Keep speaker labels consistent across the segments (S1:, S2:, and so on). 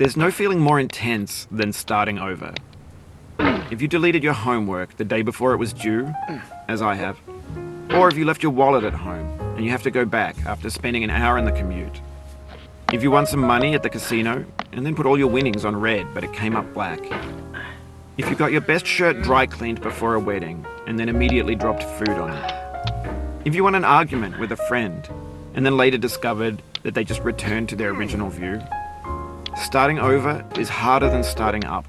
S1: There's no feeling more intense than starting over. If you deleted your homework the day before it was due, as I have, or if you left your wallet at home and you have to go back after spending an hour in the commute. If you won some money at the casino and then put all your winnings on red but it came up black. If you got your best shirt dry cleaned before a wedding and then immediately dropped food on it. If you won an argument with a friend and then later discovered that they just returned to their original view. Starting over is harder than starting up.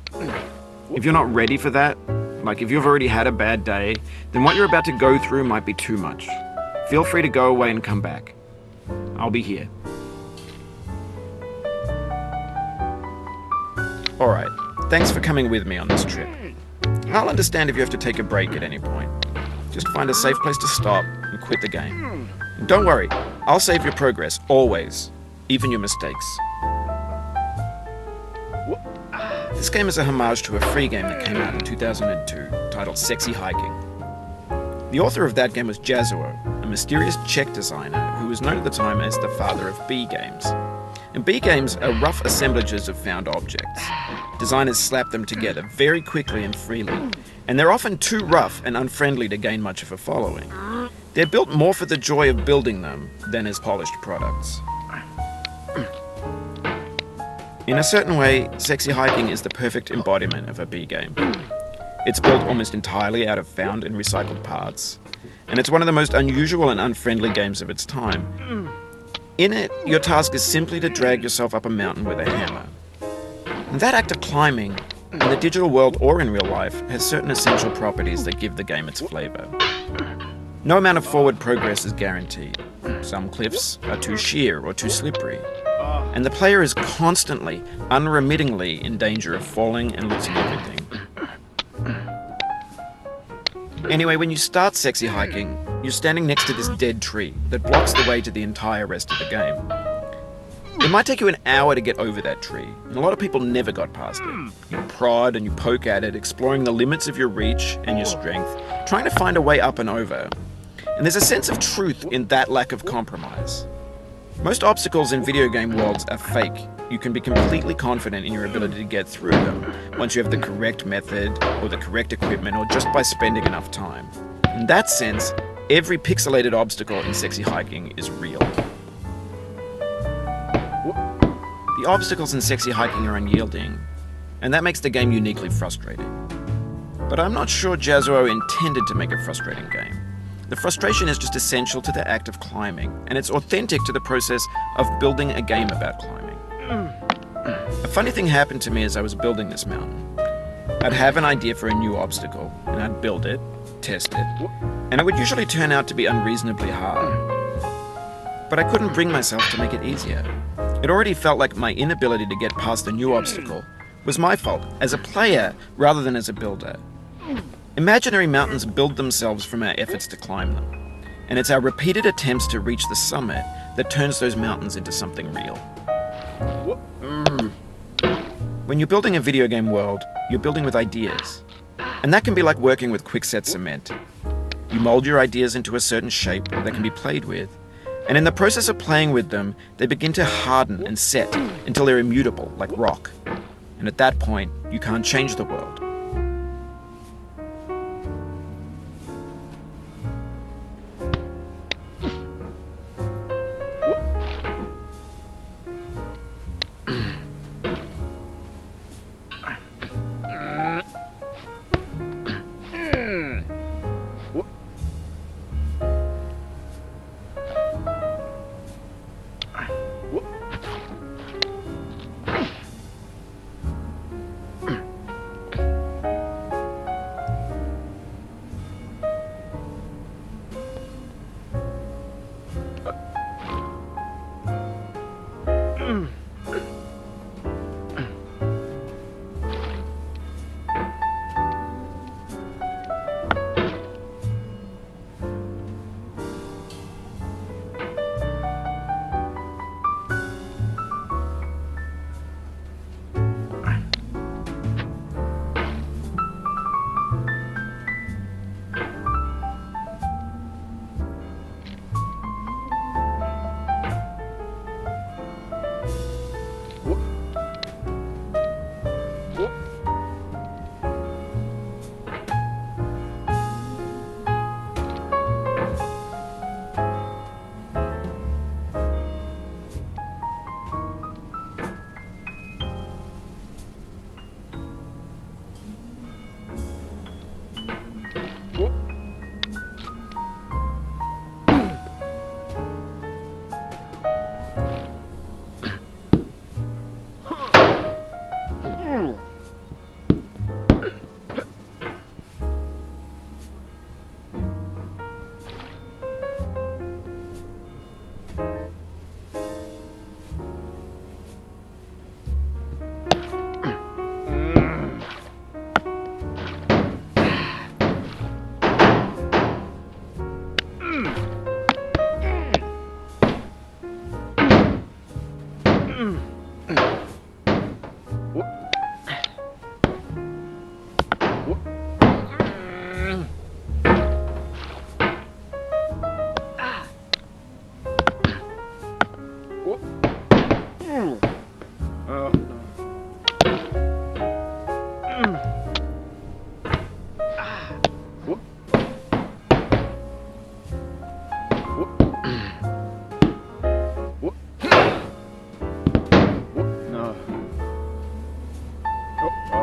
S1: If you're not ready for that, like if you've already had a bad day, then what you're about to go through might be too much. Feel free to go away and come back. I'll be here. Alright, thanks for coming with me on this trip. I'll understand if you have to take a break at any point. Just find a safe place to stop and quit the game. And don't worry, I'll save your progress, always, even your mistakes. This game is a homage to a free game that came out in 2002, titled Sexy Hiking. The author of that game was Jazuo, a mysterious Czech designer who was known at the time as the father of B games. And B games are rough assemblages of found objects. Designers slap them together very quickly and freely, and they're often too rough and unfriendly to gain much of a following. They're built more for the joy of building them than as polished products. In a certain way, Sexy Hiking is the perfect embodiment of a B game. It's built almost entirely out of found and recycled parts, and it's one of the most unusual and unfriendly games of its time. In it, your task is simply to drag yourself up a mountain with a hammer. And that act of climbing, in the digital world or in real life, has certain essential properties that give the game its flavor. No amount of forward progress is guaranteed. Some cliffs are too sheer or too slippery. And the player is constantly, unremittingly in danger of falling and losing everything. Anyway, when you start Sexy Hiking, you're standing next to this dead tree that blocks the way to the entire rest of the game. It might take you an hour to get over that tree, and a lot of people never got past it. You prod and you poke at it, exploring the limits of your reach and your strength, trying to find a way up and over. And there's a sense of truth in that lack of compromise. Most obstacles in video game worlds are fake. You can be completely confident in your ability to get through them once you have the correct method or the correct equipment or just by spending enough time. In that sense, every pixelated obstacle in Sexy Hiking is real. The obstacles in Sexy Hiking are unyielding, and that makes the game uniquely frustrating. But I'm not sure Jazuo intended to make a frustrating game. The frustration is just essential to the act of climbing, and it's authentic to the process of building a game about climbing. A funny thing happened to me as I was building this mountain. I'd have an idea for a new obstacle, and I'd build it, test it, and it would usually turn out to be unreasonably hard. But I couldn't bring myself to make it easier. It already felt like my inability to get past the new obstacle was my fault, as a player rather than as a builder. Imaginary mountains build themselves from our efforts to climb them, and it's our repeated attempts to reach the summit that turns those mountains into something real. When you're building a video game world, you're building with ideas, and that can be like working with quickset cement. You mold your ideas into a certain shape that can be played with, and in the process of playing with them, they begin to harden and set until they're immutable, like rock. And at that point, you can't change the world.
S2: What?